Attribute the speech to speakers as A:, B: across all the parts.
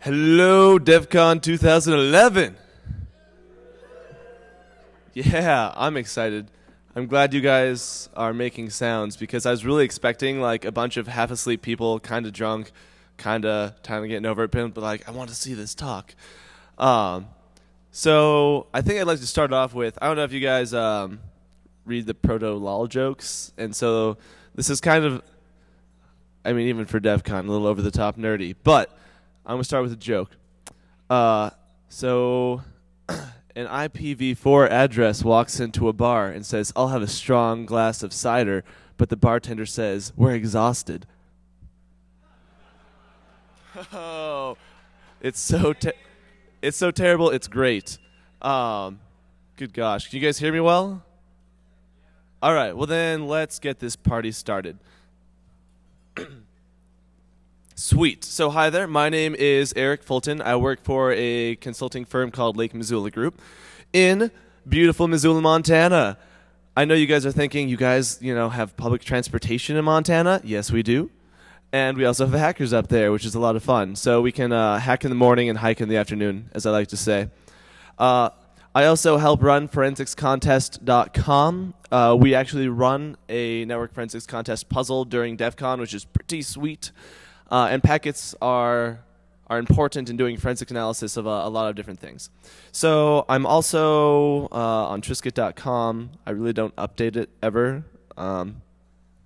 A: Hello, DEFCON 2011. Yeah, I'm excited. I'm glad you guys are making sounds because I was really expecting like a bunch of half asleep people, kind of drunk, kind of getting over it, but like I want to see this talk. Um, so I think I'd like to start off with I don't know if you guys read the proto lol jokes, and so this is kind of even for DEFCON a little over the top nerdy, but I'm gonna start with a joke. So an IPv4 address walks into a bar and says, "I'll have a strong glass of cider," but the bartender says, "We're exhausted." Oh, it's so terrible. It's great. Good gosh, can you guys hear me well? All right. Well, then let's get this party started. Sweet. So hi there. My name is Eric Fulton. I work for a consulting firm called Lake Missoula Group in beautiful Missoula, Montana. I know you guys are thinking, you guys, have public transportation in Montana. Yes, we do. And we also have hackers up there, which is a lot of fun. So we can hack in the morning and hike in the afternoon, as I like to say. I also help run forensicscontest.com. We actually run a network forensics contest puzzle during DEFCON, which is pretty sweet. And packets are important in doing forensic analysis of a lot of different things. So I'm also on Triscuit.com. I really don't update it ever.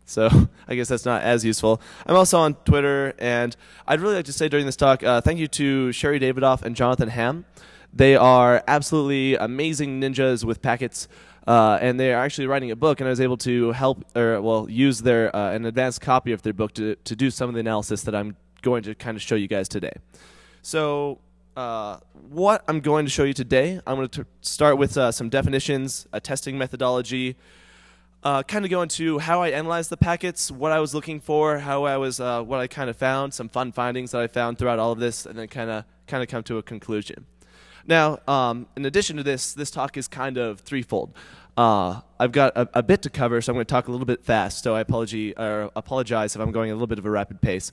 A: So I guess that's not as useful. I'm also on Twitter, and I'd really like to say during this talk, thank you to Sherry Davidoff and Jonathan Ham. They are absolutely amazing ninjas with packets. And they are actually writing a book, and I was able to use their an advanced copy of their book to do some of the analysis that I'm going to kind of show you guys today. So what I'm going to show you today, I'm going to start with some definitions, a testing methodology, kind of go into how I analyzed the packets, what I was looking for, what I kind of found, some fun findings that I found throughout all of this, and then kind of come to a conclusion. Now, in addition to this talk is kind of threefold. I've got a bit to cover, so I'm going to talk a little bit fast, so I apologize if I'm going at a little bit of a rapid pace.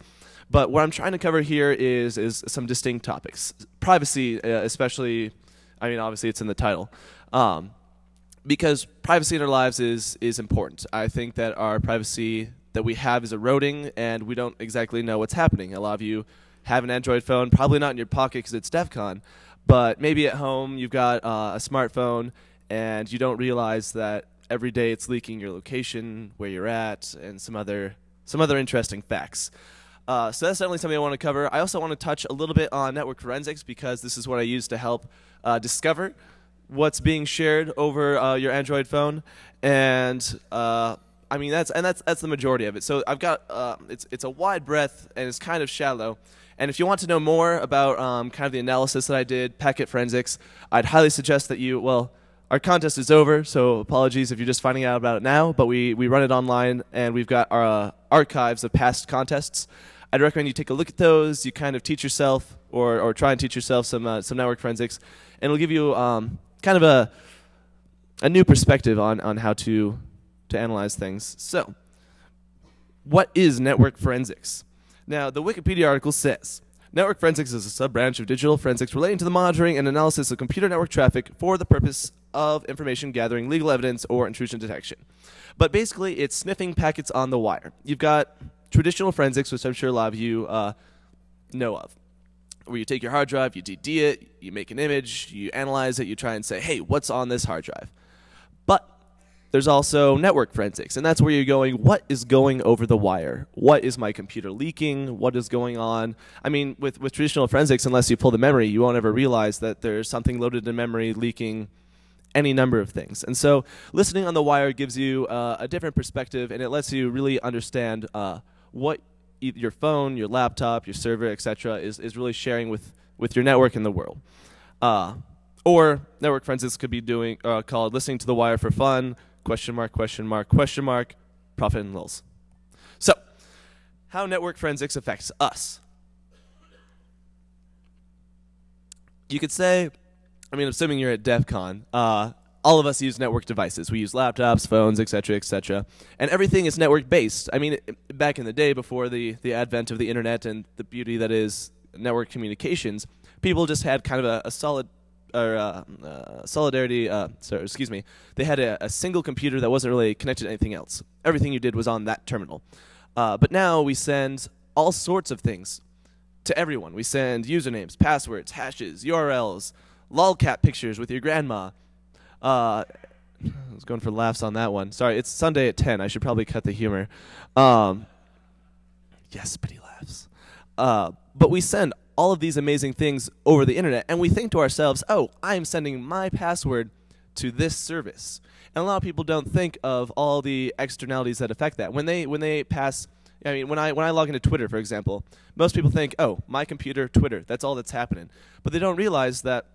A: But what I'm trying to cover here is some distinct topics. Privacy, especially, obviously it's in the title. Because privacy in our lives is important. I think that our privacy that we have is eroding, and we don't exactly know what's happening. A lot of you have an Android phone, probably not in your pocket because it's DEFCON, but maybe at home you've got a smartphone and you don't realize that every day it's leaking your location, where you're at, and some other interesting facts. So that's definitely something I want to cover. I also want to touch a little bit on network forensics because this is what I use to help discover what's being shared over your Android phone, and that's the majority of it. So I've got it's a wide breadth and it's kind of shallow. And if you want to know more about kind of the analysis that I did, packet forensics, I'd highly suggest that our contest is over, so apologies if you're just finding out about it now, but we run it online, and we've got our archives of past contests. I'd recommend you take a look at those, you kind of teach yourself, or try and teach yourself some network forensics, and it'll give you kind of a new perspective on how to analyze things. So, what is network forensics? Now, the Wikipedia article says, network forensics is a sub-branch of digital forensics relating to the monitoring and analysis of computer network traffic for the purpose of information gathering, legal evidence, or intrusion detection. But basically, it's sniffing packets on the wire. You've got traditional forensics, which I'm sure a lot of you know of, where you take your hard drive, you DD it, you make an image, you analyze it, you try and say, hey, what's on this hard drive? But there's also network forensics, and that's where you're going, what is going over the wire? What is my computer leaking? What is going on? With traditional forensics, unless you pull the memory, you won't ever realize that there's something loaded in memory leaking any number of things. And so listening on the wire gives you a different perspective, and it lets you really understand what your phone, your laptop, your server, etc. is really sharing with your network in the world. Or network forensics could be called listening to the wire for fun, question mark, question mark, question mark, profit and lulz. So, how network forensics affects us. You could say, assuming you're at DEFCON, all of us use network devices. We use laptops, phones, etc., etc., and everything is network-based. Back in the day, before the advent of the internet and the beauty that is network communications, people just had kind of a solid or solidarity. Excuse me. They had a single computer that wasn't really connected to anything else. Everything you did was on that terminal. But now we send all sorts of things to everyone. We send usernames, passwords, hashes, URLs, lolcat pictures with your grandma. I was going for laughs on that one. Sorry, it's Sunday at 10. I should probably cut the humor. Yes, pity laughs. But we send all of these amazing things over the internet, and we think to ourselves, oh, I'm sending my password to this service. And a lot of people don't think of all the externalities that affect that. When they pass, I mean, when I log into Twitter, for example, most people think, oh, my computer, Twitter, that's all that's happening. But they don't realize that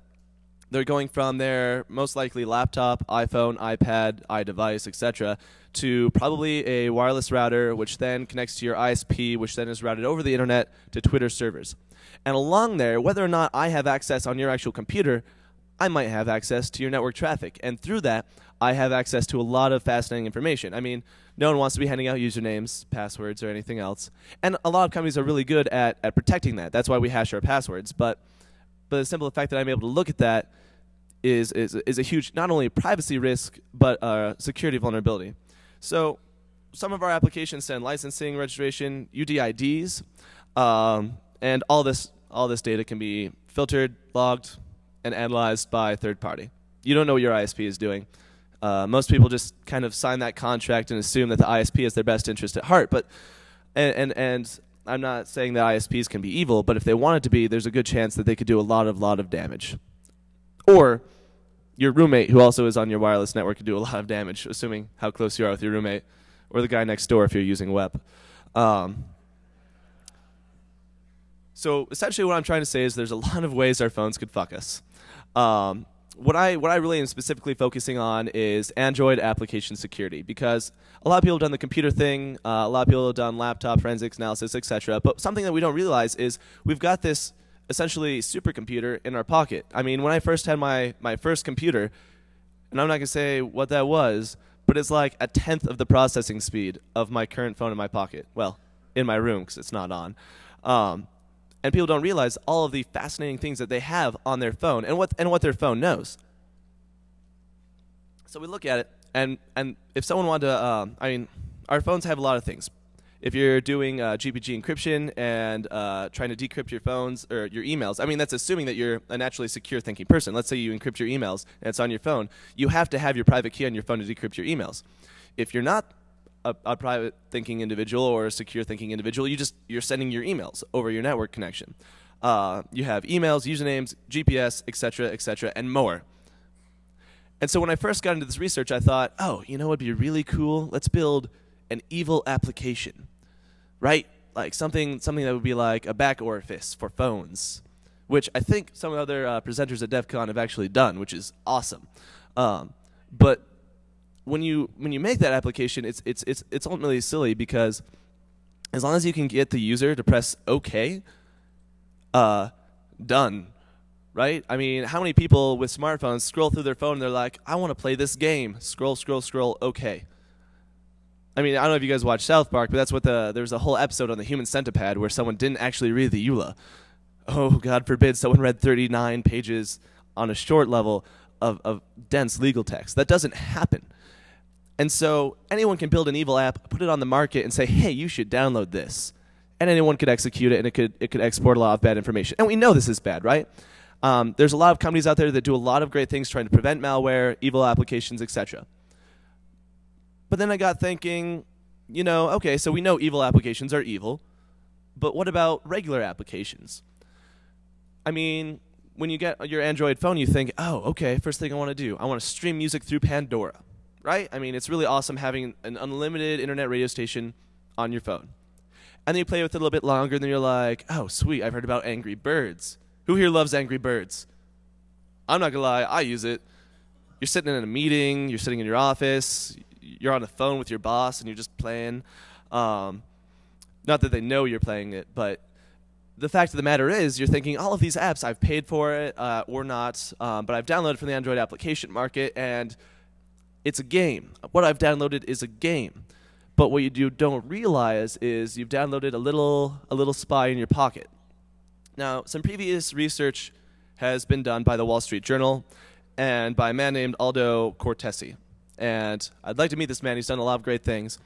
A: they're going from their most likely laptop, iPhone, iPad, iDevice, etc., to probably a wireless router, which then connects to your ISP, which then is routed over the internet to Twitter servers. And along there, whether or not I have access on your actual computer, I might have access to your network traffic. And through that, I have access to a lot of fascinating information. I mean, no one wants to be handing out usernames, passwords, or anything else. And a lot of companies are really good at protecting that. That's why we hash our passwords. But the simple fact that I'm able to look at that is a huge, not only privacy risk, but security vulnerability. So some of our applications send licensing, registration, UDIDs, and all this data can be filtered, logged, and analyzed by a third party. You don't know what your ISP is doing. Most people just kind of sign that contract and assume that the ISP has their best interest at heart. But and I'm not saying that ISPs can be evil, but if they wanted to be, there's a good chance that they could do a lot of damage. Or your roommate, who also is on your wireless network, could do a lot of damage, assuming how close you are with your roommate, or the guy next door if you're using web. So essentially what I'm trying to say is there's a lot of ways our phones could fuck us. What I really am specifically focusing on is Android application security, because a lot of people have done the computer thing, a lot of people have done laptop forensics analysis, etc. But something that we don't realize is we've got this essentially supercomputer in our pocket. I mean, when I first had my first computer, and I'm not going to say what that was, but it's like a tenth of the processing speed of my current phone in my pocket. Well, in my room, because it's not on. And people don't realize all of the fascinating things that they have on their phone and what their phone knows. So we look at it, and if someone wanted to, I mean, our phones have a lot of things. If you're doing GPG encryption and trying to decrypt your phones or your emails, I mean, that's assuming that you're a naturally secure thinking person. Let's say you encrypt your emails and it's on your phone. You have to have your private key on your phone to decrypt your emails. If you're not a private thinking individual or a secure thinking individual, you're sending your emails over your network connection. You have emails, usernames, GPS, etc., and more. And so when I first got into this research, I thought, oh, you know what would be really cool? Let's build an evil application, right? Like something that would be like a back orifice for phones, which I think some other presenters at DEFCON have actually done, which is awesome. But when you make that application, it's ultimately silly, because as long as you can get the user to press OK, done, right? I mean, how many people with smartphones scroll through their phone and they're like, I want to play this game. Scroll, scroll, scroll, OK. I mean, I don't know if you guys watch South Park, but that's what there was a whole episode on the human centipede where someone didn't actually read the EULA. Oh, God forbid someone read 39 pages on a short level of dense legal text. That doesn't happen. And so anyone can build an evil app, put it on the market, and say, hey, you should download this. And anyone could execute it, and it could export a lot of bad information. And we know this is bad, right? There's a lot of companies out there that do a lot of great things trying to prevent malware, evil applications, etc. But then I got thinking, you know, okay, so we know evil applications are evil, but what about regular applications? I mean, when you get your Android phone, you think, oh, okay, first thing I want to do, I want to stream music through Pandora, right? I mean, it's really awesome having an unlimited internet radio station on your phone. And then you play with it a little bit longer, and then you're like, oh, sweet, I've heard about Angry Birds. Who here loves Angry Birds? I'm not going to lie, I use it. You're sitting in a meeting, you're sitting in your office, you're on the phone with your boss, and you're just playing. Not that they know you're playing it, but the fact of the matter is you're thinking, all of these apps, I've paid for it or not, but I've downloaded from the Android application market, and it's a game. What I've downloaded is a game. But what you don't realize is you've downloaded a little spy in your pocket. Now, some previous research has been done by the Wall Street Journal and by a man named Aldo Cortesi. And I'd like to meet this man. He's done a lot of great things.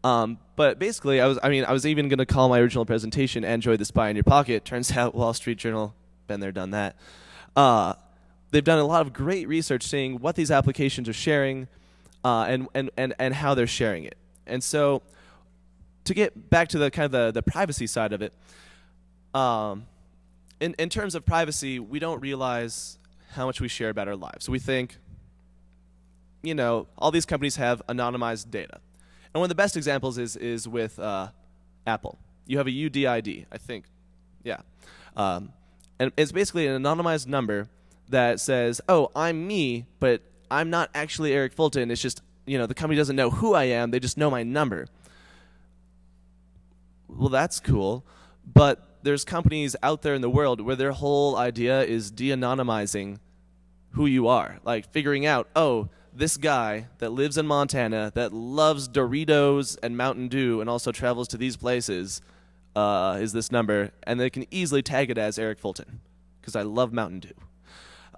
A: But basically, I was even going to call my original presentation "Android the Spy in Your Pocket." Turns out Wall Street Journal, been there, done that. They've done a lot of great research seeing what these applications are sharing and how they're sharing it. And so, to get back to the kind of the privacy side of it, in terms of privacy, we don't realize how much we share about our lives. We think, all these companies have anonymized data. And one of the best examples is with Apple. You have a UDID, I think. Yeah. And it's basically an anonymized number that says, oh, I'm me, but I'm not actually Eric Fulton. It's just, the company doesn't know who I am. They just know my number. Well, that's cool. But there's companies out there in the world where their whole idea is de-anonymizing who you are. Like figuring out, oh, this guy that lives in Montana that loves Doritos and Mountain Dew and also travels to these places is this number, and they can easily tag it as Eric Fulton because I love Mountain Dew.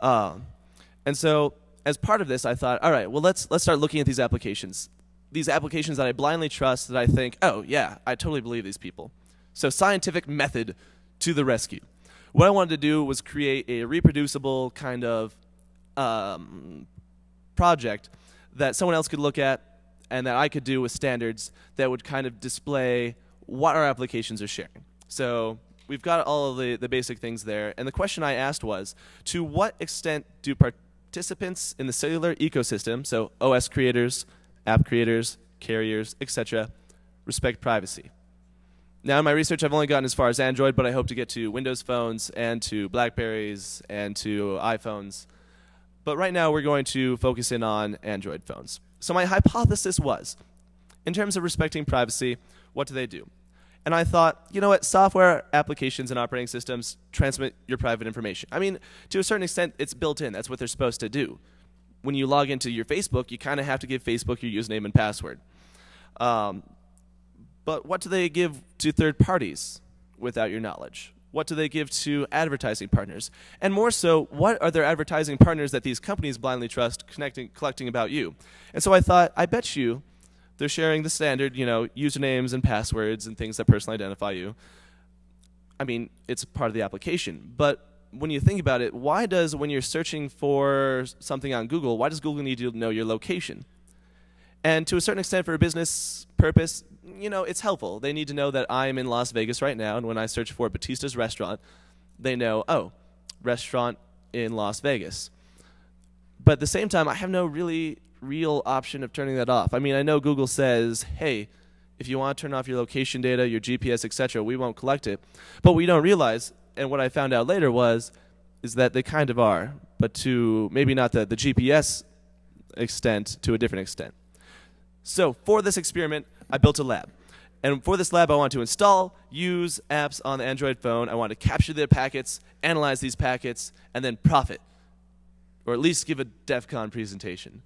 A: And so as part of this, I thought, all right, well, let's start looking at these applications that I blindly trust, that I think, oh, yeah, I totally believe these people. So scientific method to the rescue. What I wanted to do was create a reproducible kind of project that someone else could look at and that I could do with standards that would kind of display what our applications are sharing. So we've got all of the basic things there. And the question I asked was, to what extent do participants in the cellular ecosystem, so OS creators, app creators, carriers, etc., respect privacy? Now, in my research, I've only gotten as far as Android, but I hope to get to Windows phones and to BlackBerries and to iPhones. But right now, we're going to focus in on Android phones. So my hypothesis was, in terms of respecting privacy, what do they do? And I thought, you know what, software applications and operating systems transmit your private information. I mean, to a certain extent, it's built in. That's what they're supposed to do. When you log into your Facebook, you kind of have to give Facebook your username and password. But what do they give to third parties without your knowledge? What do they give to advertising partners? And more so, what are their advertising partners that these companies blindly trust collecting about you? And so I thought, I bet you they're sharing the standard, usernames and passwords and things that personally identify you. I mean, it's part of the application. But when you think about it, when you're searching for something on Google, why does Google need to know your location? And to a certain extent, for a business purpose, it's helpful. They need to know that I'm in Las Vegas right now, and when I search for Batista's restaurant, they know, oh, restaurant in Las Vegas. But at the same time, I have no real option of turning that off. I mean, I know Google says, hey, if you want to turn off your location data, your GPS, etc., we won't collect it. But we don't realize, and what I found out later is that they kind of are, but to maybe not the GPS extent, to a different extent. So for this experiment, I built a lab. And for this lab, I want to install, use apps on the Android phone. I want to capture their packets, analyze these packets, and then profit. Or at least give a DEFCON presentation.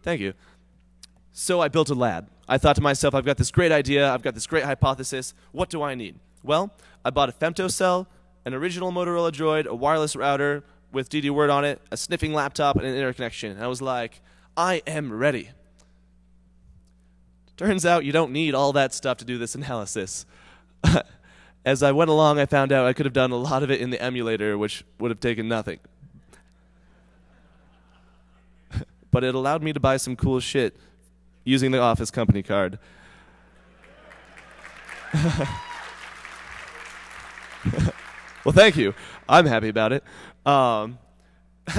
A: Thank you. So I built a lab. I thought to myself, I've got this great idea. I've got this great hypothesis. What do I need? Well, I bought a femtocell, an original Motorola Droid, a wireless router with DD-Word on it, a sniffing laptop, and an interconnection. And I was like, I am ready. Turns out you don't need all that stuff to do this analysis. As I went along, I found out I could have done a lot of it in the emulator, which would have taken nothing. But it allowed me to buy some cool shit using the Office company card. Well, thank you. I'm happy about it.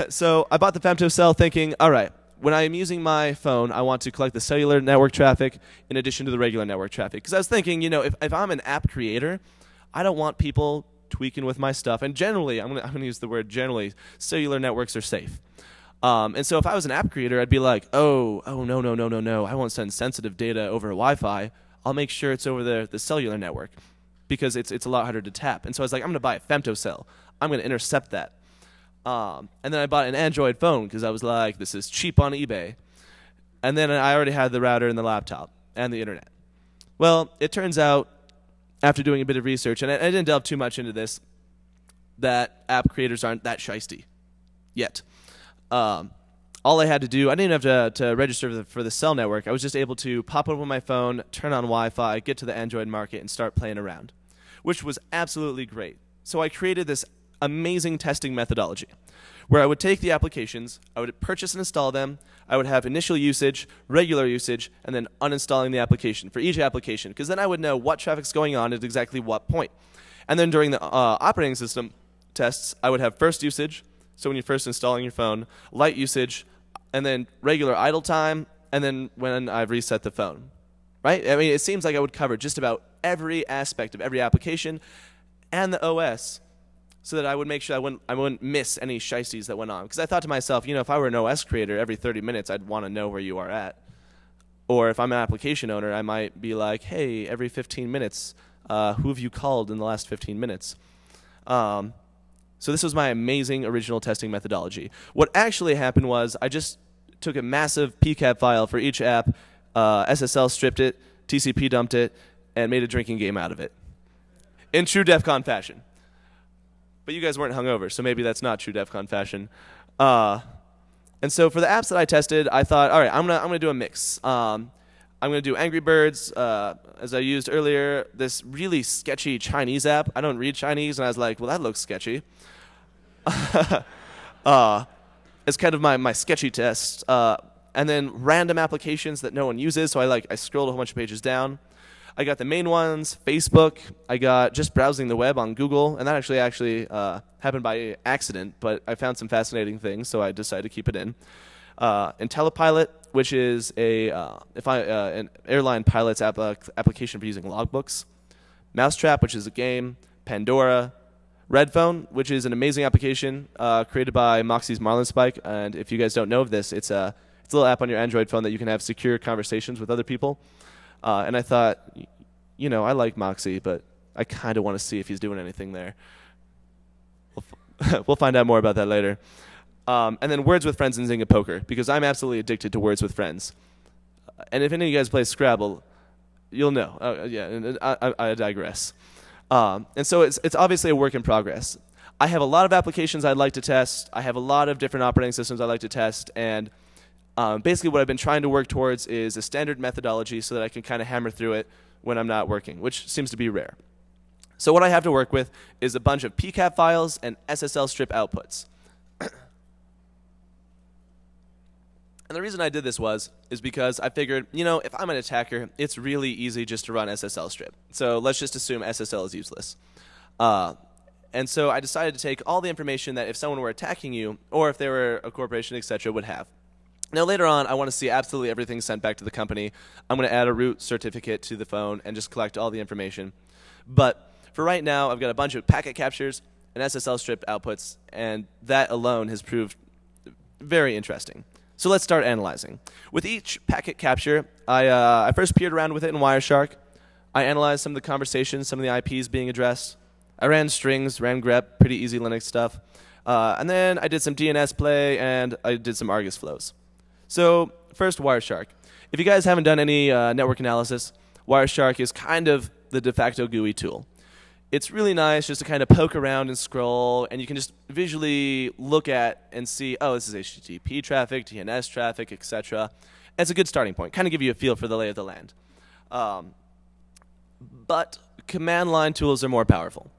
A: So I bought the femtocell thinking, all right, when I am using my phone, I want to collect the cellular network traffic in addition to the regular network traffic. Because I was thinking, if I'm an app creator, I don't want people tweaking with my stuff. And generally, I'm going to use the word generally, cellular networks are safe. And so if I was an app creator, I'd be like, no. I won't send sensitive data over Wi-Fi. I'll make sure it's over the cellular network because it's a lot harder to tap. And so I was like, I'm going to buy a femtocell. I'm going to intercept that. And then I bought an Android phone because I was like, this is cheap on eBay. And then I already had the router and the laptop and the internet. Well, it turns out after doing a bit of research, and I didn't delve too much into this, that app creators aren't that shiesty yet. All I had to do, I didn't even have to register for the cell network. I was just able to pop open my phone, turn on Wi-Fi, get to the Android market, and start playing around, which was absolutely great. So I created this amazing testing methodology where I would take the applications, I would purchase and install them, I would have initial usage, regular usage, and then uninstalling the application for each application, because then I would know what traffic's going on at exactly what point. And then during the operating system tests, I would have first usage, so when you're first installing your phone, light usage, and then regular idle time, and then when I've reset the phone. Right? I mean, it seems like I would cover just about every aspect of every application and the OS, so that I would make sure I wouldn't miss any shiesties that went on. Because I thought to myself, if I were an OS creator, every 30 minutes I'd want to know where you are at. Or if I'm an application owner, I might be like, hey, every 15 minutes, who have you called in the last 15 minutes? So this was my amazing original testing methodology. What actually happened was I just took a massive PCAP file for each app, SSL stripped it, TCP dumped it, and made a drinking game out of it. In true DEFCON fashion. But you guys weren't hungover, so maybe that's not true DEFCON fashion. And so for the apps that I tested, I thought, all right, I'm gonna do a mix. I'm gonna do Angry Birds, as I used earlier, this really sketchy Chinese app. I don't read Chinese, and I was like, well, that looks sketchy. It's kind of my sketchy test. And then random applications that no one uses, so I scrolled a whole bunch of pages down. I got the main ones, Facebook. I got just browsing the web on Google, and that actually happened by accident, but I found some fascinating things, so I decided to keep it in. IntelliPilot, which is an airline pilot's application for using logbooks. Mousetrap, which is a game. Pandora. Redphone, which is an amazing application created by Moxie's Marlinspike, and if you guys don't know of this, it's a little app on your Android phone that you can have secure conversations with other people. And I thought, I like Moxie, but I kind of want to see if he's doing anything there. We'll find out more about that later. And then Words with Friends and Zynga Poker, because I'm absolutely addicted to Words with Friends. And if any of you guys play Scrabble, you'll know. I digress. And so it's obviously a work in progress. I have a lot of applications I'd like to test. I have a lot of different operating systems I'd like to test. And basically what I've been trying to work towards is a standard methodology so that I can kind of hammer through it when I'm not working, which seems to be rare. So what I have to work with is a bunch of PCAP files and SSL strip outputs. And the reason I did this is because I figured, if I'm an attacker, it's really easy just to run SSL strip. So let's just assume SSL is useless. And so I decided to take all the information that if someone were attacking you, or if they were a corporation, etc., would have. Now later on, I want to see absolutely everything sent back to the company. I'm going to add a root certificate to the phone and just collect all the information. But for right now, I've got a bunch of packet captures and SSL stripped outputs, and that alone has proved very interesting. So let's start analyzing. With each packet capture, I first peered around with it in Wireshark. I analyzed some of the conversations, some of the IPs being addressed. I ran strings, ran grep, pretty easy Linux stuff. And then I did some DNS play, and I did some Argus flows. So first, Wireshark. If you guys haven't done any network analysis, Wireshark is kind of the de facto GUI tool. It's really nice just to kind of poke around and scroll, and you can just visually look at and see, oh, this is HTTP traffic, DNS traffic, etc. It's a good starting point, kind of give you a feel for the lay of the land. But command line tools are more powerful.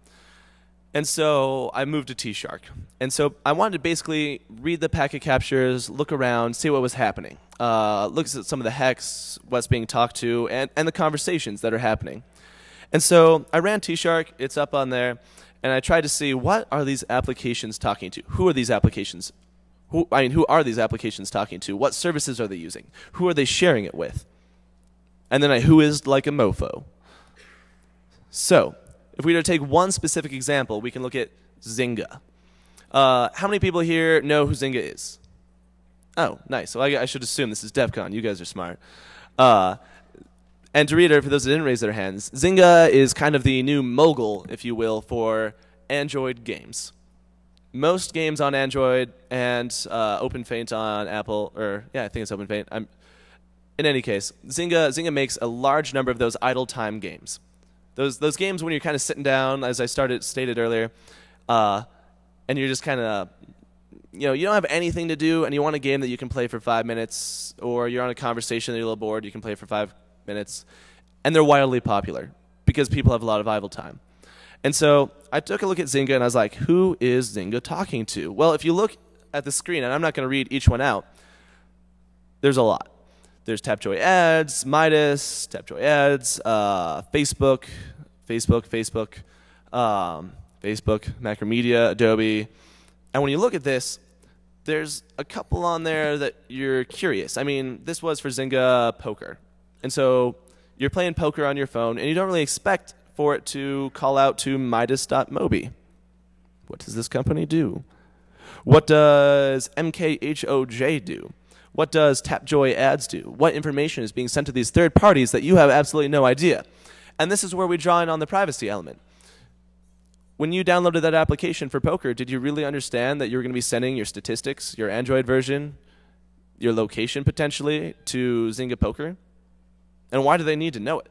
A: And so I moved to T-Shark. And so I wanted to basically read the packet captures, look around, see what was happening. Look at some of the hex, what's being talked to, and the conversations that are happening. And so I ran T-Shark, it's up on there, and I tried to see what are these applications talking to? Who are these applications? Who are these applications talking to? What services are they using? Who are they sharing it with? And then I whoised like a mofo. So if we were to take one specific example, we can look at Zynga. How many people here know who Zynga is? Oh, nice. So I should assume this is DEFCON. You guys are smart. And to reiterate, for those that didn't raise their hands, Zynga is kind of the new mogul, if you will, for Android games. Most games on Android and OpenFaint on Apple, or yeah, I think it's OpenFaint. In any case, Zynga makes a large number of those idle time games. Those games when you're kind of sitting down, as I stated earlier, and you're just kind of, you don't have anything to do, and you want a game that you can play for 5 minutes, or you're on a conversation that you're a little bored, you can play for 5 minutes, and they're wildly popular because people have a lot of idle time. And so I took a look at Zynga, and I was like, who is Zynga talking to? Well, if you look at the screen, and I'm not going to read each one out, there's a lot. There's Tapjoy Ads, Midas, Tapjoy Ads, Facebook, Macromedia, Adobe. And when you look at this, there's a couple on there that you're curious. I mean, this was for Zynga Poker. And so you're playing poker on your phone, and you don't really expect for it to call out to Midas.mobi. What does this company do? What does MKHOJ do? What does Tapjoy Ads do? What information is being sent to these third parties that you have absolutely no idea? And this is where we draw in on the privacy element. When you downloaded that application for poker, did you really understand that you were going to be sending your statistics, your Android version, your location potentially, to Zynga Poker? And why do they need to know it?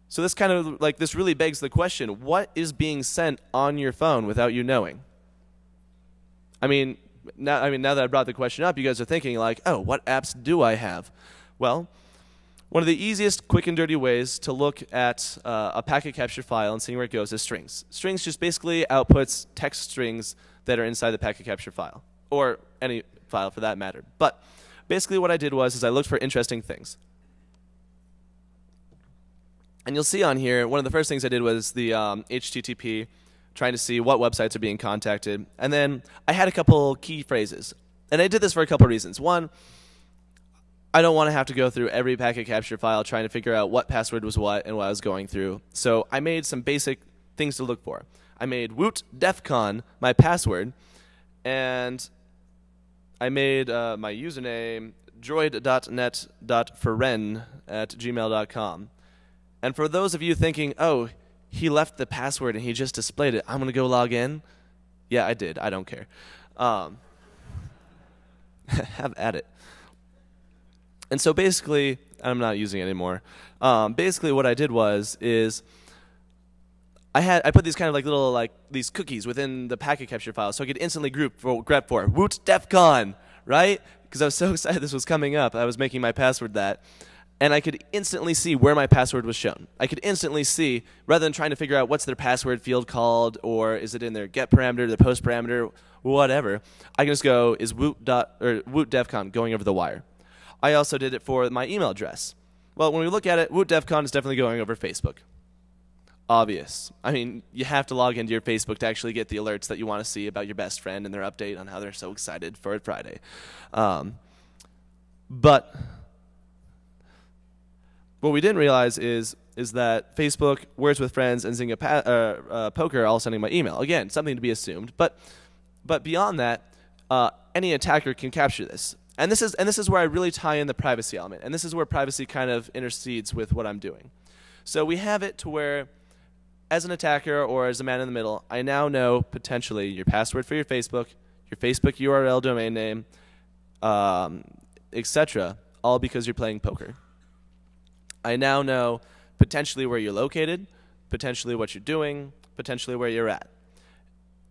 A: So this kind of this really begs the question, what is being sent on your phone without you knowing? I mean, now that I brought the question up, you guys are thinking like, oh, what apps do I have? Well, one of the easiest, quick and dirty ways to look at a packet capture file and seeing where it goes is strings. Strings just basically outputs text strings that are inside the packet capture file, or any file for that matter. But basically what I did was I looked for interesting things. And you'll see on here, one of the first things I did was the HTTP, trying to see what websites are being contacted. And then I had a couple key phrases. And I did this for a couple reasons. One, I don't want to have to go through every packet capture file trying to figure out what password was what and what I was going through. So I made some basic things to look for. I made woot DEFCON my password, and I made my username droid.net.feren@gmail.com. And for those of you thinking, oh, he left the password and he just displayed it, I'm going to go log in. Yeah, I did. I don't care. Have at it. And so basically, I'm not using it anymore. Basically what I did is I put these kind of little these cookies within the packet capture file so I could instantly grep for woot DEFCON, right? Because I was so excited this was coming up. I was making my password that. And I could instantly see where my password was shown. I could instantly see, rather than trying to figure out what's their password field called, or is it in their get parameter, their post parameter, whatever, I can just go, is woot DEFCON going over the wire? I also did it for my email address. Well, when we look at it, woot DEFCON is definitely going over Facebook. Obvious. I mean, you have to log into your Facebook to actually get the alerts that you want to see about your best friend and their update on how they're so excited for Friday. But what we didn't realize is that Facebook, Words with Friends, and Zynga Poker are all sending my email. Again, something to be assumed. But beyond that, any attacker can capture this. And this is where I really tie in the privacy element. And this is where privacy kind of intercedes with what I'm doing. So we have it to where, as an attacker or as a man in the middle, I now know potentially your password for your Facebook URL domain name, etc., all because you're playing poker. I now know potentially where you're located, potentially what you're doing, potentially where you're at.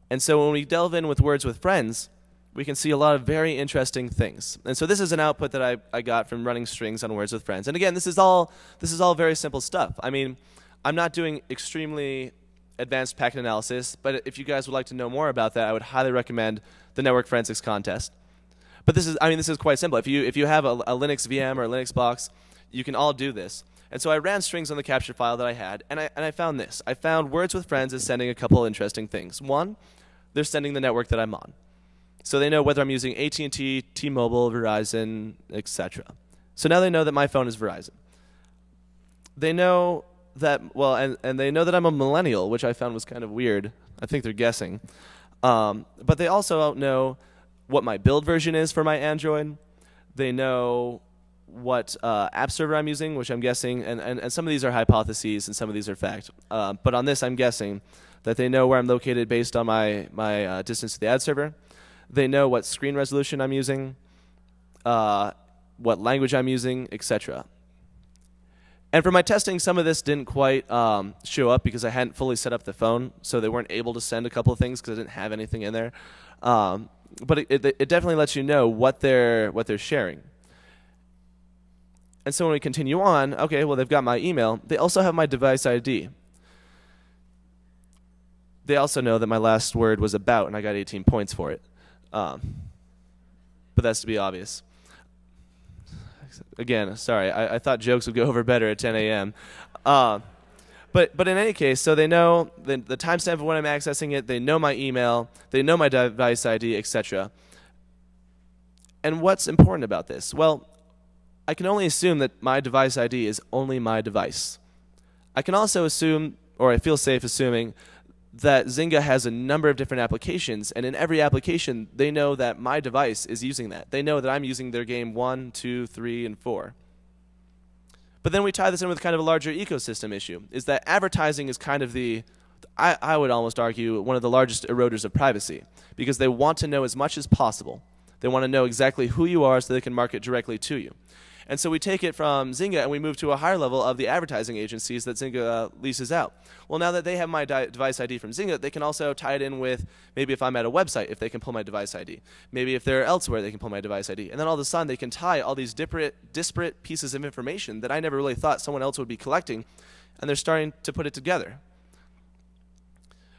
A: And so when we delve in with Words with Friends, we can see a lot of very interesting things. And so this is an output that I got from running strings on Words with Friends. And again, this is all very simple stuff. I mean, I'm not doing extremely advanced packet analysis, but if you guys would like to know more about that, I would highly recommend the Network Forensics contest. But this is quite simple. If you have a Linux VM or a Linux box, you can all do this. And so I ran strings on the capture file that I had, and I found this. I found Words with Friends is sending a couple interesting things. One, they're sending the network that I'm on. So they know whether I'm using AT&T, T-Mobile, Verizon, etc. So now they know that my phone is Verizon. They know that, and they know that I'm a millennial, which I found was kind of weird. I think they're guessing. But they also know what my build version is for my Android. They know what app server I'm using, which I'm guessing, and some of these are hypotheses and some of these are fact. But on this, I'm guessing that they know where I'm located based on my distance to the ad server. They know what screen resolution I'm using, what language I'm using, etc. And for my testing, some of this didn't quite show up because I hadn't fully set up the phone, so they weren't able to send a couple of things because I didn't have anything in there. But it definitely lets you know what they're sharing. And so when we continue on, okay, well, they've got my email. They also have my device ID. They also know that my last word was about, and I got 18 points for it. But that's to be obvious. Again, sorry, I thought jokes would go over better at 10 a.m. But in any case, so they know the timestamp of when I'm accessing it, they know my email, they know my device ID, etc. And what's important about this? Well, I can only assume that my device ID is only my device. I can also assume, or I feel safe assuming, that Zynga has a number of different applications, and in every application, they know that my device is using that. They know that I'm using their game 1, 2, 3, and 4. But then we tie this in with kind of a larger ecosystem issue, is that advertising is kind of I would almost argue, one of the largest eroders of privacy, because they want to know as much as possible. They want to know exactly who you are so they can market directly to you. And so we take it from Zynga and we move to a higher level of the advertising agencies that Zynga leases out. Well, now that they have my device ID from Zynga, they can also tie it in with maybe if I'm at a website, if they can pull my device ID. Maybe if they're elsewhere, they can pull my device ID. And then all of a sudden, they can tie all these disparate pieces of information that I never really thought someone else would be collecting, and they're starting to put it together.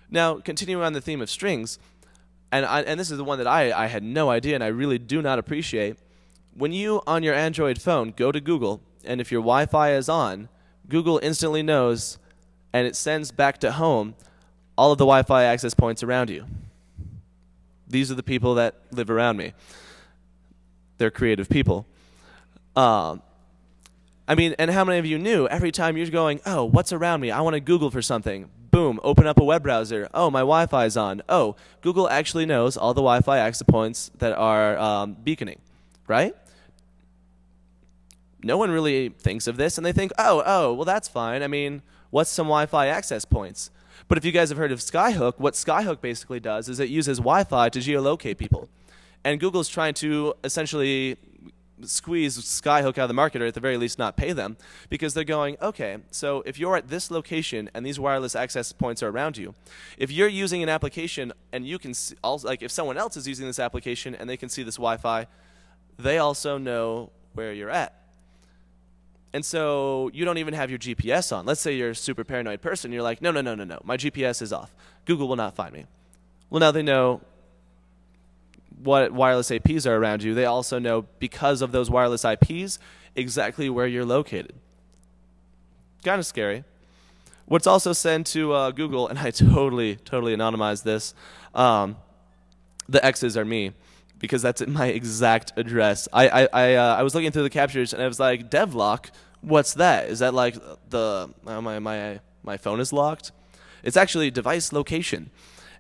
A: Now, continuing on the theme of strings, and this is the one that I had no idea and I really do not appreciate. When you, on your Android phone, go to Google, and if your Wi-Fi is on, Google instantly knows, and it sends back to home all of the Wi-Fi access points around you. These are the people that live around me. They're creative people. I mean, and how many of you knew every time you're going, oh, what's around me? I want to Google for something. Boom, open up a web browser. Oh, my Wi-Fi is on. Oh, Google actually knows all the Wi-Fi access points that are beaconing, right? No one really thinks of this, and they think, oh, well, that's fine. I mean, what's some Wi-Fi access points? But if you guys have heard of Skyhook, what Skyhook basically does is it uses Wi-Fi to geolocate people. And Google's trying to essentially squeeze Skyhook out of the market, or at the very least not pay them, because they're going, okay, so if you're at this location and these wireless access points are around you, if you're using an application and you can see, like if someone else is using this application and they can see this Wi-Fi, they also know where you're at. And so you don't even have your GPS on. Let's say you're a super paranoid person. You're like, no, my GPS is off. Google will not find me. Well, now they know what wireless APs are around you. They also know, because of those wireless IPs, exactly where you're located. Kind of scary. What's also sent to Google, and I totally anonymized this, the X's are me, because that's my exact address. I was looking through the captures, and I was like, devlock, what's that? Is that like my phone is locked? It's actually device location.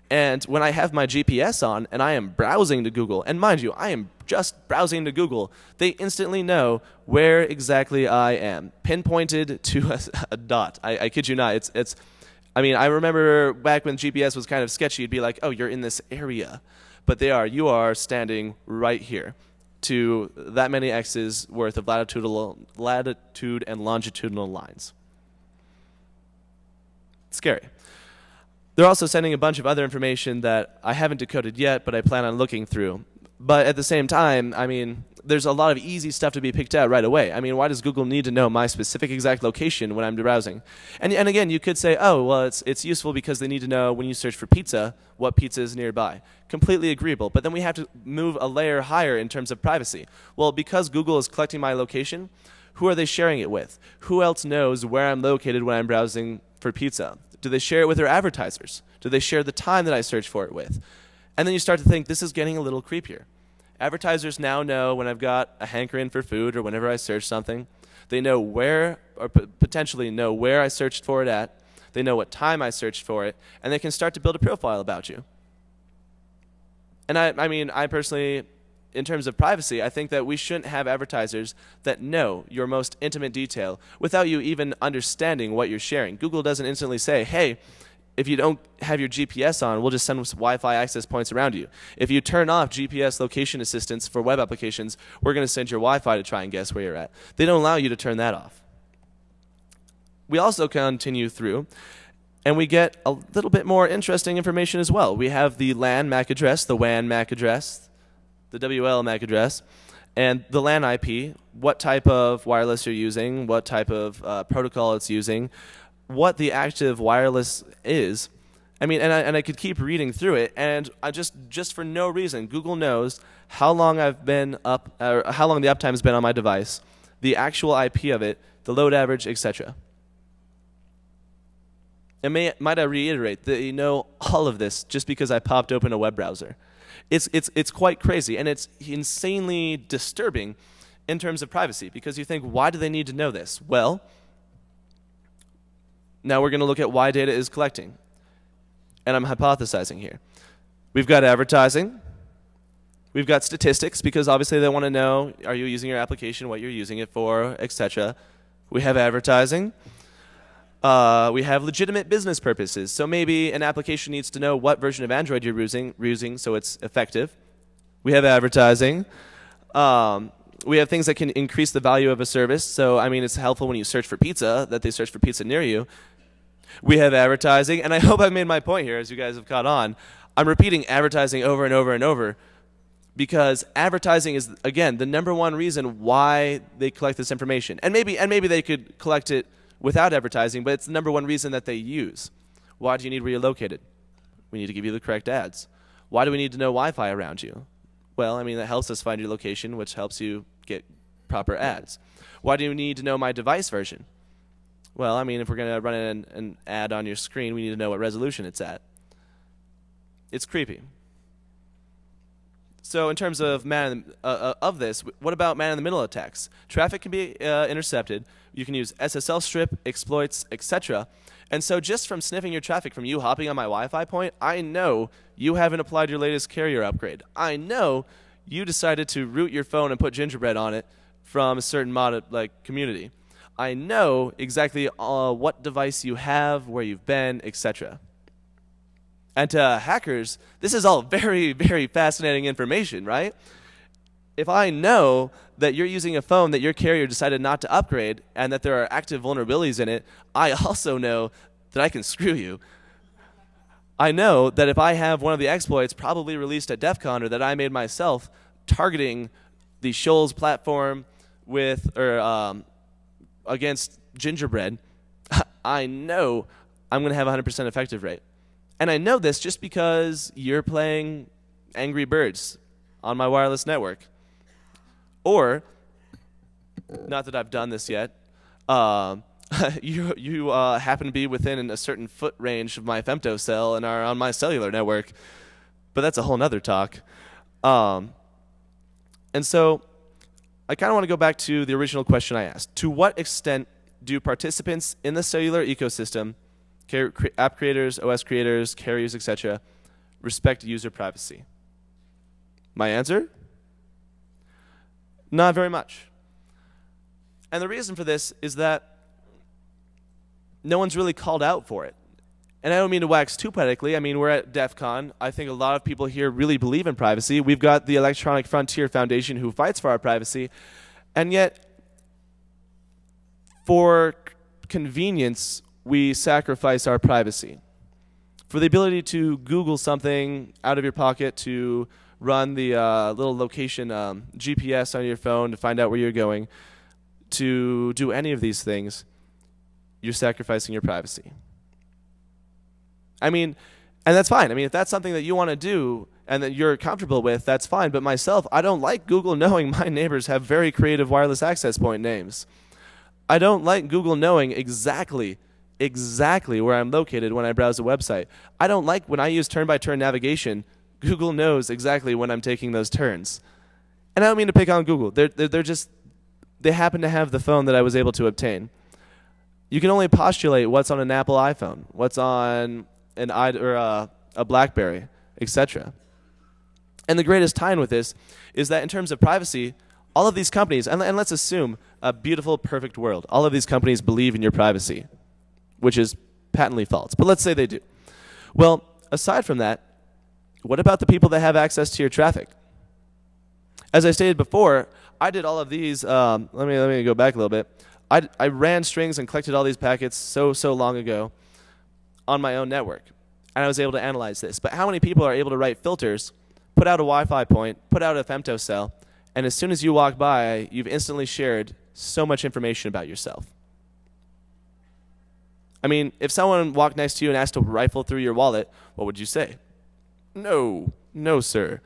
A: And when I have my GPS on and I am browsing to Google, and mind you, I am just browsing to Google, they instantly know where exactly I am, pinpointed to a dot. I kid you not. I mean, I remember back when GPS was kind of sketchy, it'd be like, oh, you're in this area. But you are standing right here to that many X's worth of latitude and longitudinal lines. Scary. They're also sending a bunch of other information that I haven't decoded yet, but I plan on looking through. But at the same time, I mean, there's a lot of easy stuff to be picked out right away. I mean, why does Google need to know my specific exact location when I'm browsing? And again, you could say, oh, well, it's useful because they need to know when you search for pizza, what pizza is nearby. Completely agreeable. But then we have to move a layer higher in terms of privacy. Well, because Google is collecting my location, who are they sharing it with? Who else knows where I'm located when I'm browsing for pizza? Do they share it with their advertisers? Do they share the time that I search for it with? And then you start to think, this is getting a little creepier. Advertisers now know when I've got a hankering for food or whenever I search something. They know where, or potentially know where I searched for it at. They know what time I searched for it. And they can start to build a profile about you. And I mean, I personally, in terms of privacy, I think that we shouldn't have advertisers that know your most intimate detail without you even understanding what you're sharing. Google doesn't instantly say, hey, if you don't have your GPS on, we'll just send Wi-Fi access points around you. If you turn off GPS location assistance for web applications, we're going to send your Wi-Fi to try and guess where you're at. They don't allow you to turn that off. We also continue through, and we get a little bit more interesting information as well. We have the LAN MAC address, the WAN MAC address, the WL MAC address, and the LAN IP, what type of wireless you're using, what type of protocol it's using, what the active wireless is. I mean, and I could keep reading through it, and I just for no reason, Google knows how long I've been up, or how long the uptime has been on my device, the actual IP of it, the load average, etc. And might I reiterate that you know all of this just because I popped open a web browser. It's quite crazy, and it's insanely disturbing in terms of privacy, because you think, why do they need to know this? Well, now we're going to look at why data is collecting. And I'm hypothesizing here. We've got advertising. We've got statistics, because obviously they want to know, are you using your application, what you're using it for, etc. We have advertising. We have legitimate business purposes. So maybe an application needs to know what version of Android you're using so it's effective. We have advertising. We have things that can increase the value of a service. So, I mean, it's helpful when you search for pizza, that they search for pizza near you. We have advertising, and I hope I've made my point here, as you guys have caught on. I'm repeating advertising over and over and over, because advertising is, again, the #1 reason why they collect this information. And maybe they could collect it without advertising, but it's the #1 reason that they use. Why do you need where you're located? We need to give you the correct ads. Why do we need to know Wi-Fi around you? Well, I mean, that helps us find your location, which helps you get proper ads. Why do you need to know my device version? Well, I mean, if we're going to run an ad on your screen, we need to know what resolution it's at. It's creepy. So in terms of this, what about man-in-the-middle attacks? Traffic can be intercepted. You can use SSL strip, exploits, etc. And so just from sniffing your traffic, from you hopping on my Wi-Fi point, I know you haven't applied your latest carrier upgrade. I know you decided to root your phone and put gingerbread on it from a certain community. I know exactly what device you have, where you've been, etc. And to hackers, this is all very, very fascinating information, right? If I know that you're using a phone that your carrier decided not to upgrade and that there are active vulnerabilities in it, I also know that I can screw you. I know that if I have one of the exploits probably released at DEFCON or that I made myself targeting the Shoals platform against gingerbread, I know I'm going to have a 100% effective rate. And I know this just because you're playing Angry Birds on my wireless network. Or, not that I've done this yet, you happen to be within a certain foot range of my femtocell and are on my cellular network. But that's a whole nother talk. And so I kind of want to go back to the original question I asked. To what extent do participants in the cellular ecosystem, app creators, OS creators, carriers, etc., respect user privacy? My answer? Not very much. And the reason for this is that no one's really called out for it. And I don't mean to wax too poetically. I mean, we're at DEFCON. I think a lot of people here really believe in privacy. We've got the Electronic Frontier Foundation who fights for our privacy. And yet, for convenience, we sacrifice our privacy. For the ability to Google something out of your pocket, to run the little location GPS on your phone to find out where you're going, to do any of these things, you're sacrificing your privacy. I mean, and that's fine. I mean, if that's something that you want to do and that you're comfortable with, that's fine. But myself, I don't like Google knowing my neighbors have very creative wireless access point names. I don't like Google knowing exactly where I'm located when I browse a website. I don't like when I use turn-by-turn navigation, Google knows exactly when I'm taking those turns. And I don't mean to pick on Google. They happen to have the phone that I was able to obtain. You can only postulate what's on an Apple iPhone, what's on a BlackBerry, etc. And the greatest tie-in with this is that in terms of privacy, all of these companies, and let's assume a beautiful, perfect world, all of these companies believe in your privacy, which is patently false. But let's say they do. Well, aside from that, what about the people that have access to your traffic? As I stated before, I did all of these. Let me go back a little bit. I ran strings and collected all these packets so long ago on my own network, and I was able to analyze this. But how many people are able to write filters, put out a Wi-Fi point, put out a femtocell, and as soon as you walk by, you've instantly shared so much information about yourself? I mean, if someone walked next to you and asked to rifle through your wallet, what would you say? No, no, sir.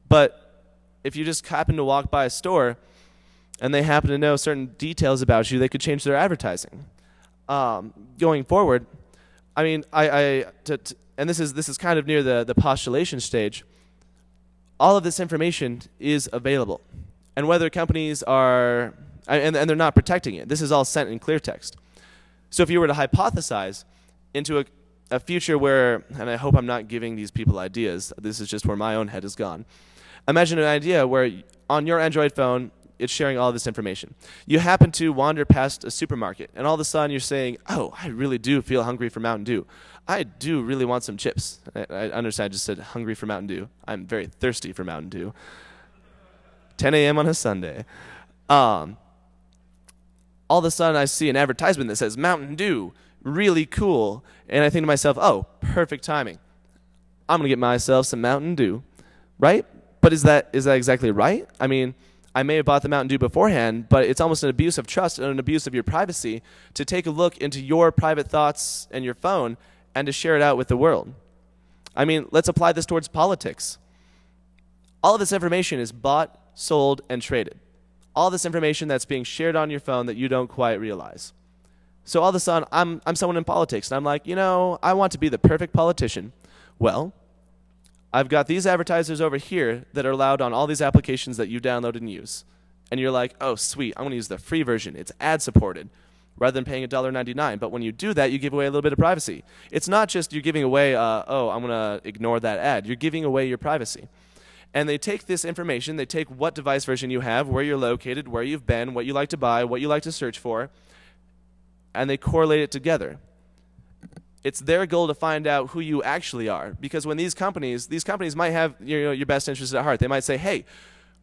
A: But if you just happen to walk by a store and they happen to know certain details about you, they could change their advertising. Going forward, I mean, and this is kind of near the postulation stage. All of this information is available, and whether companies are and they're not protecting it. This is all sent in clear text. So if you were to hypothesize into a future where, and I hope I'm not giving these people ideas, this is just where my own head has gone. Imagine an idea where on your Android phone, it's sharing all this information. You happen to wander past a supermarket, and all of a sudden you're saying, oh, I really do feel hungry for Mountain Dew. I do really want some chips. I understand I just said hungry for Mountain Dew. I'm very thirsty for Mountain Dew. 10 a.m. on a Sunday. All of a sudden I see an advertisement that says Mountain Dew, really cool. And I think to myself, oh, perfect timing. I'm going to get myself some Mountain Dew, right? But is that exactly right? I mean, I may have bought the Mountain Dew beforehand, but it's almost an abuse of trust and an abuse of your privacy to take a look into your private thoughts and your phone and to share it out with the world. I mean, let's apply this towards politics. All of this information is bought, sold, and traded. All this information that's being shared on your phone that you don't quite realize. So all of a sudden, I'm someone in politics, and I'm like, you know, I want to be the perfect politician. Well, I've got these advertisers over here that are allowed on all these applications that you download and use. And you're like, oh, sweet, I'm going to use the free version. It's ad-supported, rather than paying $1.99. But when you do that, you give away a little bit of privacy. It's not just you're giving away, oh, I'm going to ignore that ad. You're giving away your privacy. And they take this information, they take what device version you have, where you're located, where you've been, what you like to buy, what you like to search for, and they correlate it together. It's their goal to find out who you actually are. Because when these companies might have your best interests at heart. They might say, hey,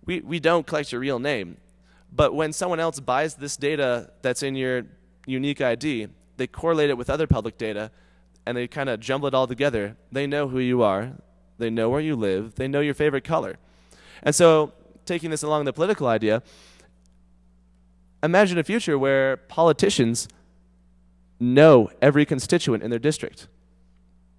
A: we don't collect your real name. But when someone else buys this data that's in your unique ID, they correlate it with other public data, and they kind of jumble it all together. They know who you are. They know where you live. They know your favorite color. And so, taking this along the political idea, imagine a future where politicians know every constituent in their district.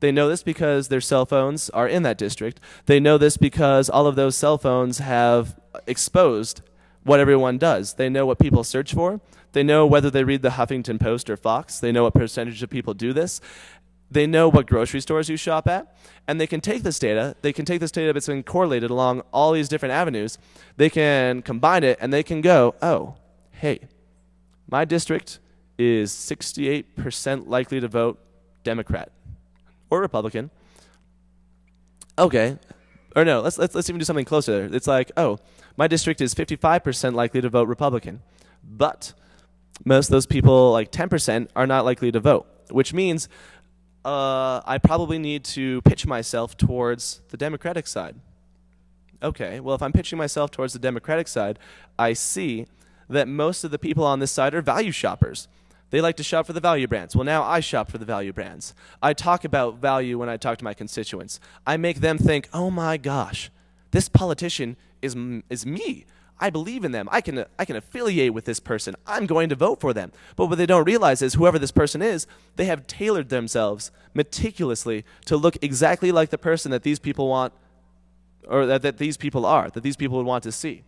A: They know this because their cell phones are in that district. They know this because all of those cell phones have exposed what everyone does. They know what people search for. They know whether they read the Huffington Post or Fox. They know what percentage of people do this. They know what grocery stores you shop at. And they can take this data. They can take this data that's been correlated along all these different avenues. They can combine it, and they can go, oh, hey, my district is 68% likely to vote Democrat or Republican. Okay. Or no, let's even do something closer. It's like, oh, my district is 55% likely to vote Republican. But most of those people, like 10%, are not likely to vote, which means I probably need to pitch myself towards the Democratic side. Okay, well, if I'm pitching myself towards the Democratic side, I see that most of the people on this side are value shoppers. They like to shop for the value brands. Well, now I shop for the value brands. I talk about value when I talk to my constituents. I make them think, oh my gosh, this politician is me. I believe in them. I can affiliate with this person. I'm going to vote for them. But what they don't realize is whoever this person is, they have tailored themselves meticulously to look exactly like the person that these people want, or that these people are, that these people would want to see.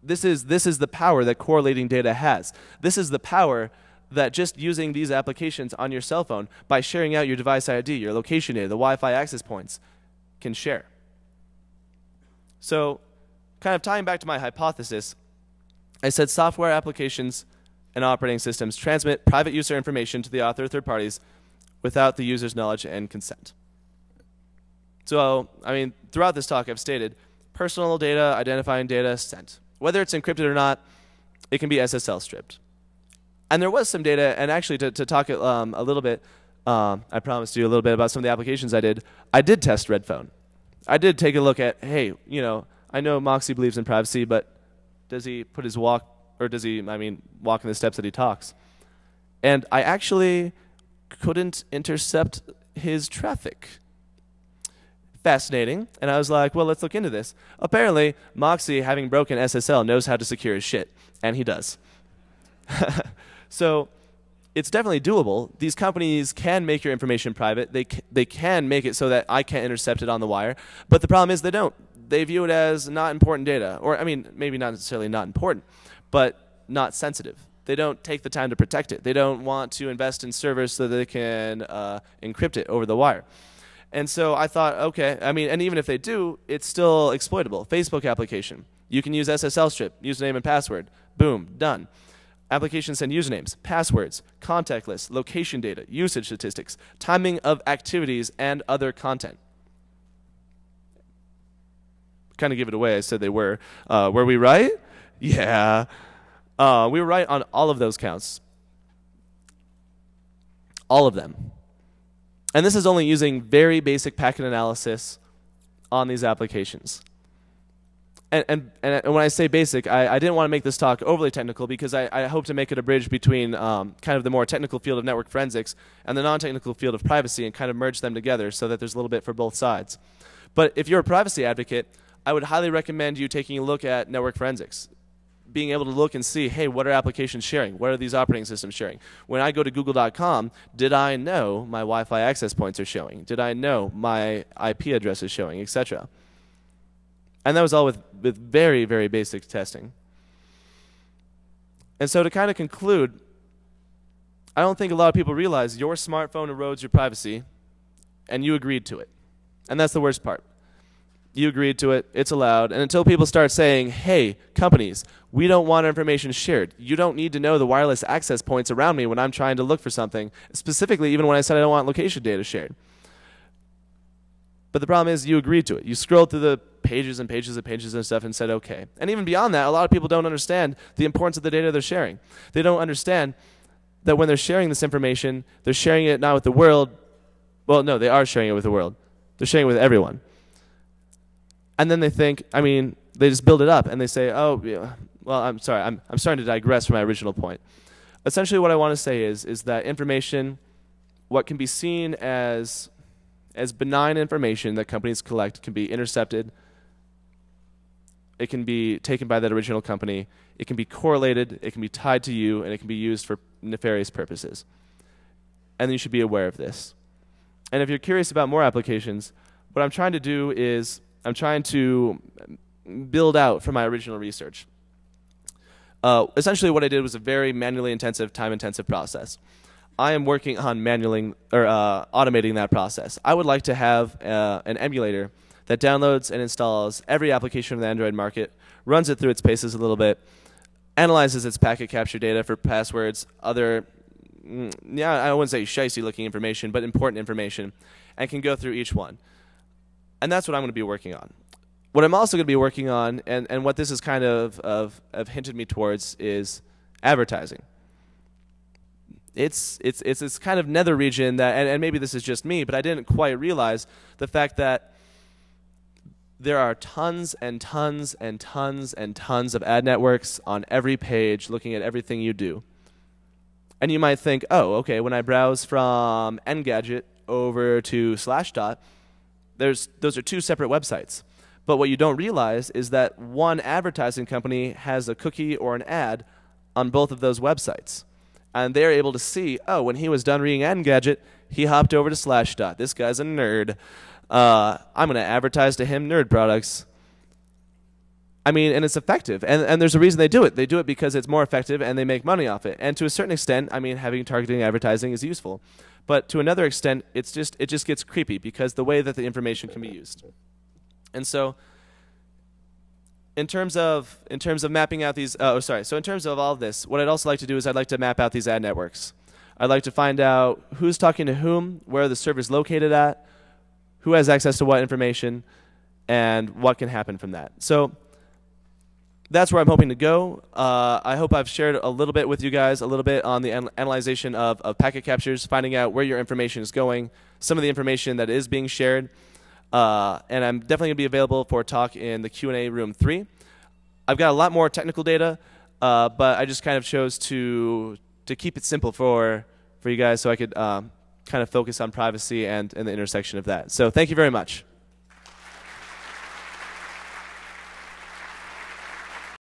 A: This is the power that correlating data has. This is the power that just using these applications on your cell phone by sharing out your device ID, your location data, the Wi-Fi access points, can share. So, kind of tying back to my hypothesis, I said software applications and operating systems transmit private user information to the author or third parties without the user's knowledge and consent. So, I mean, throughout this talk I've stated personal data, identifying data, sent. Whether it's encrypted or not, it can be SSL stripped. And there was some data, and actually to talk a little bit, I promised you a little bit about some of the applications I did test Redphone. I did take a look at, hey, you know, I know Moxie believes in privacy, but does he put his walk Or does he, I mean, walk in the steps that he talks? And I actually couldn't intercept his traffic. Fascinating. And I was like, well, let's look into this. Apparently, Moxie, having broken SSL, knows how to secure his shit. And he does. So it's definitely doable. These companies can make your information private. They can make it so that I can't intercept it on the wire. But the problem is they don't. They view it as not important data. Or, I mean, maybe not necessarily not important, but not sensitive. They don't take the time to protect it. They don't want to invest in servers so that they can encrypt it over the wire. And so I thought, okay, I mean, and even if they do, it's still exploitable. Facebook application. You can use SSL strip, username and password. Boom, done. Applications send usernames, passwords, contact lists, location data, usage statistics, timing of activities, and other content. Kind of give it away. I said they were. Were we right? Yeah. We were right on all of those counts. All of them. And this is only using very basic packet analysis on these applications. And when I say basic, I didn't want to make this talk overly technical because I hope to make it a bridge between kind of the more technical field of network forensics and the non-technical field of privacy and kind of merge them together so that there's a little bit for both sides. But if you're a privacy advocate, I would highly recommend you taking a look at network forensics. Being able to look and see, hey, what are applications sharing? What are these operating systems sharing? When I go to google.com, did I know my Wi-Fi access points are showing? Did I know my IP address is showing, etc.? And that was all with very, very basic testing. And so to kind of conclude, I don't think a lot of people realize your smartphone erodes your privacy, and you agreed to it. And that's the worst part. You agreed to it. It's allowed. And until people start saying, hey, companies, we don't want our information shared. You don't need to know the wireless access points around me when I'm trying to look for something, specifically even when I said I don't want location data shared. But the problem is you agreed to it. You scrolled through the pages and pages and pages and stuff and said, okay. And even beyond that, a lot of people don't understand the importance of the data they're sharing. They don't understand that when they're sharing this information, they're sharing it not with the world. Well, no, they are sharing it with the world. They're sharing it with everyone. And then they think, I mean, they just build it up and they say, oh, yeah, well, I'm sorry, I'm starting to digress from my original point. Essentially what I want to say is that information, what can be seen as benign information that companies collect can be intercepted. It can be taken by that original company. It can be correlated. It can be tied to you, and it can be used for nefarious purposes. And you should be aware of this. And if you're curious about more applications, what I'm trying to do is I'm trying to build out from my original research. Essentially what I did was a very manually intensive, time-intensive process. I am working on automating that process. I would like to have an emulator that downloads and installs every application in the Android market, runs it through its paces a little bit, analyzes its packet capture data for passwords, other, I wouldn't say shicey looking information, but important information, and can go through each one. And that's what I'm going to be working on. What I'm also going to be working on, and what this is kind of hinted me towards, is advertising. It's this kind of nether region that, and maybe this is just me, but I didn't quite realize the fact that there are tons and tons and tons and tons of ad networks on every page looking at everything you do. And you might think, oh, okay, when I browse from Engadget over to Slashdot, those are two separate websites. But what you don't realize is that one advertising company has a cookie or an ad on both of those websites. And they're able to see, oh, when he was done reading Engadget, he hopped over to Slashdot. This guy's a nerd. I'm going to advertise to him nerd products. I mean, and it's effective. And there's a reason they do it. They do it because it's more effective and they make money off it. And to a certain extent, I mean, having targeting advertising is useful. But to another extent, it just gets creepy because the way that the information can be used. And so in terms of mapping out these, so in terms of all of this, what I'd also like to do is I'd like to map out these ad networks. I'd like to find out who's talking to whom, where the server's located at, who has access to what information, and what can happen from that. So that's where I'm hoping to go. I hope I've shared a little bit with you guys, a little bit on the analyzation of packet captures, finding out where your information is going, some of the information that is being shared. And I'm definitely going to be available for a talk in the Q&A room 3. I've got a lot more technical data. but I just kind of chose to keep it simple for you guys, so I could kind of focus on privacy and the intersection of that. So thank you very much.